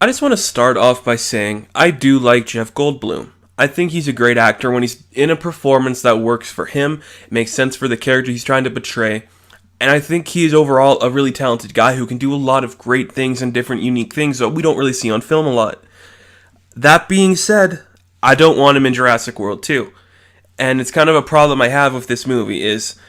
I just want to start off by saying I do like Jeff Goldblum. I think he's a great actor when he's in a performance that works for him, it makes sense for the character he's trying to portray, and I think he is overall a really talented guy who can do a lot of great things and different unique things that we don't really see on film a lot. That being said, I don't want him in Jurassic World 2. And it's kind of a problem I have with this movie is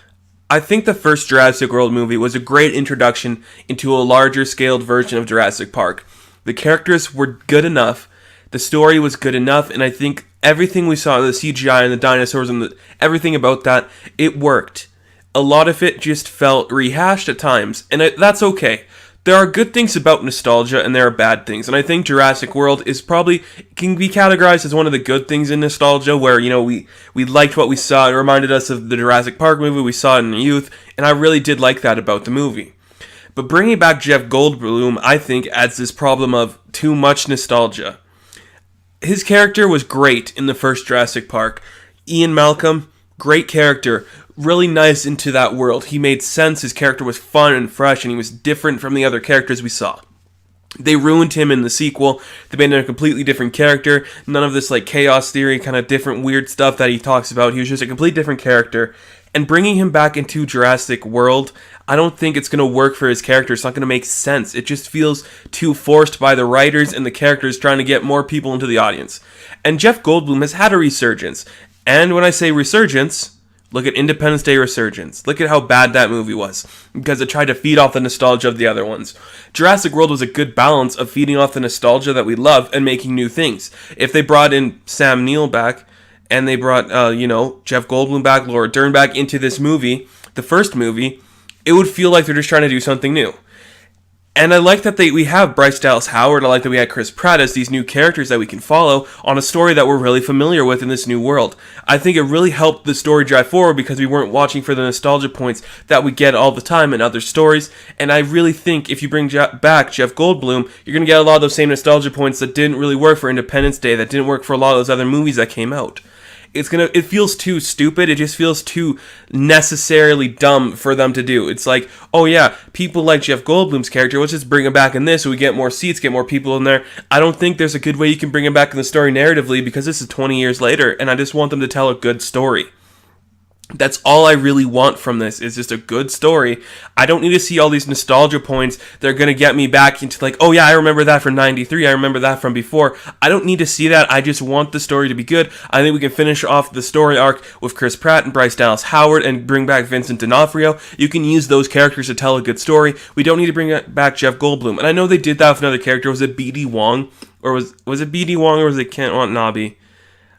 I think the first Jurassic World movie was a great introduction into a larger scaled version of Jurassic Park. The characters were good enough, the story was good enough, and I think everything we saw, the CGI and the dinosaurs and everything about that, it worked. A lot of it just felt rehashed at times, and that's okay. There are good things about nostalgia, and there are bad things, and I think Jurassic World can be categorized as one of the good things in nostalgia, where, we liked what we saw. It reminded us of the Jurassic Park movie, we saw it in youth, and I really did like that about the movie. But bringing back Jeff Goldblum, I think, adds this problem of too much nostalgia. His character was great in the first Jurassic Park. Ian Malcolm, great character, really nice into that world. He made sense, his character was fun and fresh, and he was different from the other characters we saw. They ruined him in the sequel. They made him a completely different character. None of this chaos theory, kind of different weird stuff that he talks about. He was just a complete different character. And bringing him back into Jurassic World, I don't think it's going to work for his character. It's not going to make sense. It just feels too forced by the writers and the characters trying to get more people into the audience. And Jeff Goldblum has had a resurgence. And when I say resurgence, look at Independence Day Resurgence. Look at how bad that movie was, because it tried to feed off the nostalgia of the other ones. Jurassic World was a good balance of feeding off the nostalgia that we love and making new things. If they brought in Sam Neill back, and they brought, Jeff Goldblum back, Laura Dern back into this movie, the first movie, it would feel like they're just trying to do something new. And I like that we have Bryce Dallas Howard. I like that we had Chris Pratt as these new characters that we can follow on a story that we're really familiar with in this new world. I think it really helped the story drive forward because we weren't watching for the nostalgia points that we get all the time in other stories. And I really think if you bring back Jeff Goldblum, you're going to get a lot of those same nostalgia points that didn't really work for Independence Day, that didn't work for a lot of those other movies that came out. It feels too stupid. It just feels too necessarily dumb for them to do. It's like, oh yeah, people like Jeff Goldblum's character, let's just bring him back in this so we get more seats, get more people in there. I don't think there's a good way you can bring him back in the story narratively because this is 20 years later, and I just want them to tell a good story. That's all I really want from this, is just a good story. I don't need to see all these nostalgia points that are going to get me back into oh yeah, I remember that from 93, I remember that from before. I don't need to see that, I just want the story to be good. I think we can finish off the story arc with Chris Pratt and Bryce Dallas Howard and bring back Vincent D'Onofrio. You can use those characters to tell a good story. We don't need to bring back Jeff Goldblum. And I know they did that with another character. Was it B.D. Wong? Or was it B.D. Wong or was it Kent Watanabe?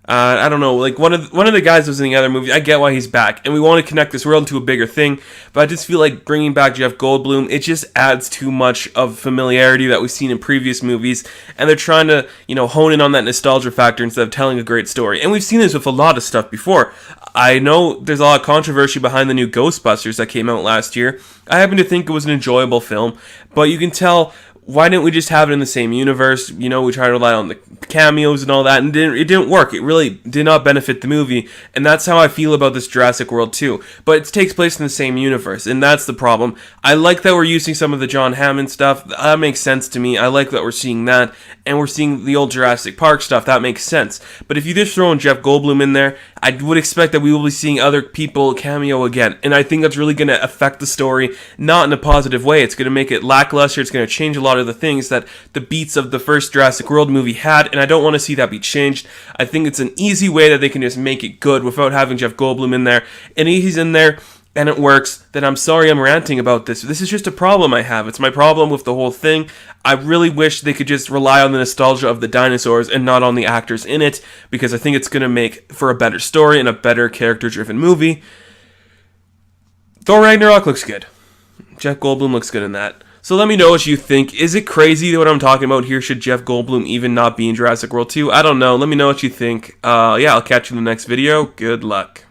I don't know, one of the guys was in the other movie. I get why he's back, and we want to connect this world into a bigger thing, but I just feel like bringing back Jeff Goldblum, it just adds too much of familiarity that we've seen in previous movies, and they're trying to, hone in on that nostalgia factor instead of telling a great story. And we've seen this with a lot of stuff before. I know there's a lot of controversy behind the new Ghostbusters that came out last year. I happen to think it was an enjoyable film, but you can tell, why didn't we just have it in the same universe? We tried to rely on the cameos and all that, and it didn't work. It really did not benefit the movie, and that's how I feel about this Jurassic World 2. But it takes place in the same universe, and that's the problem. I like that we're using some of the John Hammond stuff. That makes sense to me. I like that we're seeing that, and we're seeing the old Jurassic Park stuff. That makes sense. But if you just throw in Jeff Goldblum in there, I would expect that we will be seeing other people cameo again, and I think that's really going to affect the story, not in a positive way. It's going to make it lackluster. It's going to change a lot of the things that the beats of the first Jurassic World movie had, and I don't want to see that be changed. I think it's an easy way that they can just make it good without having Jeff Goldblum in there, and he's in there and it works. Then I'm sorry I'm ranting about this. This is just a problem I have. It's my problem with the whole thing. I really wish they could just rely on the nostalgia of the dinosaurs and not on the actors in it, because I think it's going to make for a better story and a better character-driven movie. Thor Ragnarok looks good. Jeff Goldblum looks good in that. So let me know what you think. Is it crazy what I'm talking about here? Should Jeff Goldblum even not be in Jurassic World 2? I don't know. Let me know what you think. Yeah, I'll catch you in the next video. Good luck.